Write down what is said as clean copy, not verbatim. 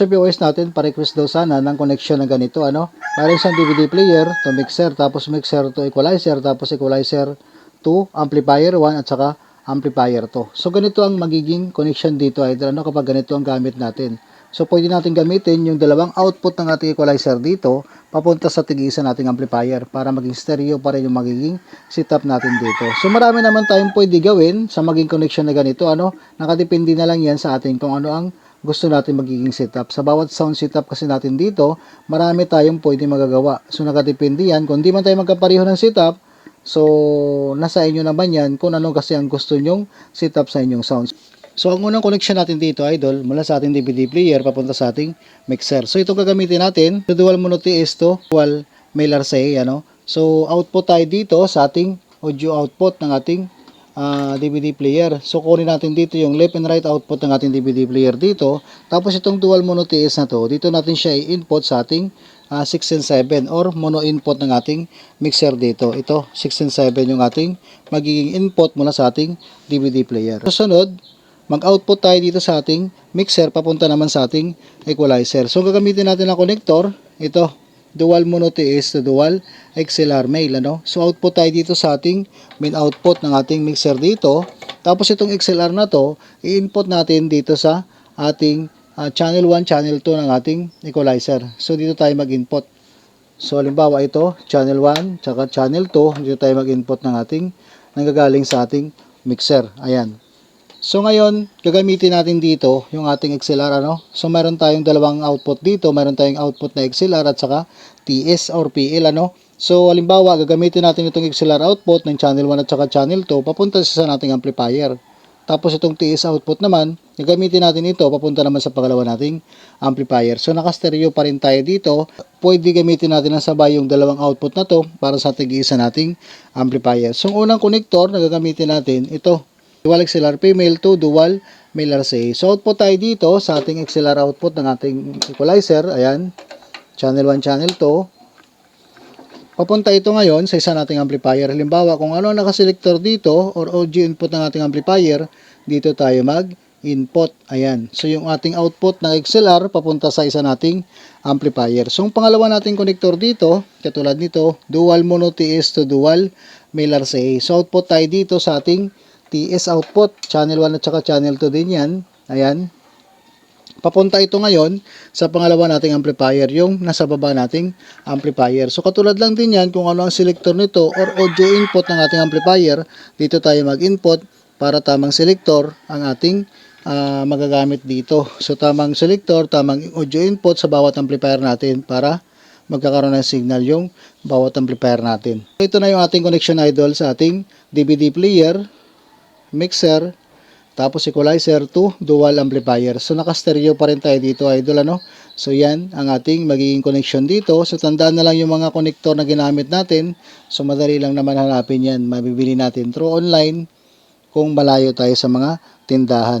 Sa POS natin, pa-request daw sana ng connection na ganito, ano? Mayroon siyang DVD player to mixer, tapos mixer to equalizer, tapos equalizer to amplifier 1 at saka amplifier to. So ganito ang magiging connection dito, idol, ano, kapag ganito ang gamit natin. So pwede natin gamitin yung dalawang output ng ating equalizer dito papunta sa tig-isa nating amplifier para maging stereo pa rin yung magiging setup natin dito. So marami naman tayong pwede gawin sa maging connection na ganito, ano? Nakadepende na lang yan sa atin kung ano ang gusto natin magiging setup. Sa bawat sound setup kasi natin dito, marami tayong pwede magagawa. So nakadepende yan. Kung di man tayo magkapareho ng setup, so nasa inyo naman yan kung ano kasi ang gusto nyong setup sa inyong sounds. So ang unang connection natin dito, idol, mula sa ating DVD player papunta sa ating mixer. So ito gagamitin natin, the dual mono TS to dual male RCA, ano. So output tayo dito sa ating audio output ng ating DVD player. So kunin natin dito yung left and right output ng ating DVD player dito. Tapos itong dual mono TS na to, dito natin siya i-input sa ating 6 and 7 or mono input ng ating mixer dito. Ito 6 and 7 yung ating magiging input mula sa ating DVD player. Susunod, mag-output tayo dito sa ating mixer papunta naman sa ating equalizer. So gagamitin natin ang connector, ito dual mono TS to dual XLR male, ano. So output tayo dito sa ating main output ng ating mixer dito. Tapos itong XLR na to, i-input natin dito sa ating channel 1, channel 2 ng ating equalizer. So dito tayo mag-input. So halimbawa ito, channel 1, tsaka channel 2, dito tayo mag-input ng ating nanggagaling sa ating mixer. Ayan. So ngayon, gagamitin natin dito yung ating XLR, ano. So meron tayong dalawang output dito, meron tayong output na XLR at saka TS or PL, ano. So halimbawa, gagamitin natin itong XLR output ng channel 1 at saka channel 2 papunta sa nating amplifier. Tapos itong TS output naman, gagamitin natin ito papunta naman sa pangalawa nating amplifier. So naka-stereo pa rin tayo dito. Pwede gamitin natin ang sabay yung dalawang output na to para sa tig-isa nating amplifier. So unang connector na gagamitin natin, ito dual XLR female to dual male RCA. So output tayo dito sa ating XLR output ng ating equalizer. Ayan. Channel 1, channel 2. Papunta ito ngayon sa isa nating amplifier. Halimbawa, kung ano ang nakaselector dito or audio input ng ating amplifier, dito tayo mag-input. Ayan. So yung ating output ng XLR papunta sa isa nating amplifier. So yung pangalawa nating connector dito, katulad nito, dual mono TS to dual male RCA. So output tayo dito sa ating TS output, channel 1 at saka channel 2 din yan. Ayan. Papunta ito ngayon sa pangalawa nating amplifier, yung nasa baba nating amplifier. So katulad lang din yan kung ano ang selector nito or audio input ng ating amplifier, dito tayo mag-input para tamang selector ang ating magagamit dito. So tamang selector, tamang audio input sa bawat amplifier natin para magkakaroon ng signal yung bawat amplifier natin. So ito na yung ating connection, idol, sa ating DVD player, mixer, tapos equalizer to dual amplifier. So naka-stereo pa rin tayo dito, idol, ano. So yan ang ating magiging connection dito. So tandaan na lang yung mga connector na ginamit natin. So madali lang naman hanapin yan. Mabibili natin through online kung malayo tayo sa mga tindahan.